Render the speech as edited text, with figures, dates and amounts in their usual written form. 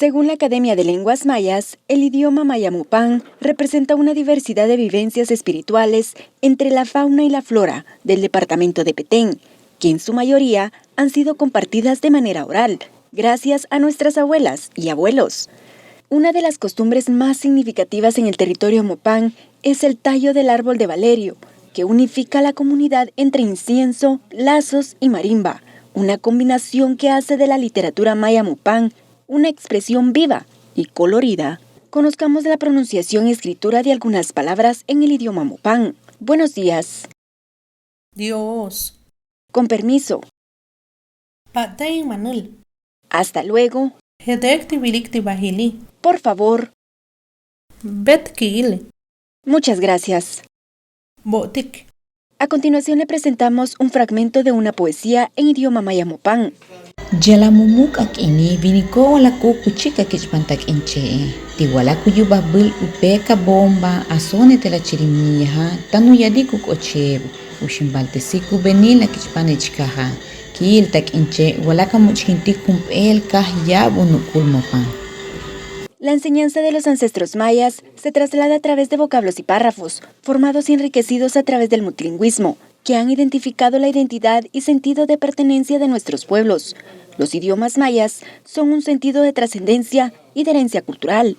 Según la Academia de Lenguas Mayas, el idioma mayamupán representa una diversidad de vivencias espirituales entre la fauna y la flora del departamento de Petén, que en su mayoría han sido compartidas de manera oral, gracias a nuestras abuelas y abuelos. Una de las costumbres más significativas en el territorio mopán es el tallo del árbol de Valerio, que unifica a la comunidad entre incienso, lazos y marimba, una combinación que hace de la literatura maya mopán una expresión viva y colorida. Conozcamos la pronunciación y escritura de algunas palabras en el idioma mopán. Buenos días. Dios. Con permiso. Patay Manul. Hasta luego. Hedek tibilik tibahili. Por favor. Bet kiil. Muchas gracias. Botik. A continuación le presentamos un fragmento de una poesía en idioma maya mopán. Jalamumuk ak ini viniko wala ko kuchika kichpantak inche. Ti wala ko yubabul upeka bomba asone tela chirimiha tanu yadiku koche ushimbalte siku benila kichpane chikaha. Kiil tak inche wala ka muchinti kumpel kah yabu nukul mopan. La enseñanza de los ancestros mayas se traslada a través de vocablos y párrafos, formados y enriquecidos a través del multilingüismo, que han identificado la identidad y sentido de pertenencia de nuestros pueblos. Los idiomas mayas son un sentido de trascendencia y de herencia cultural.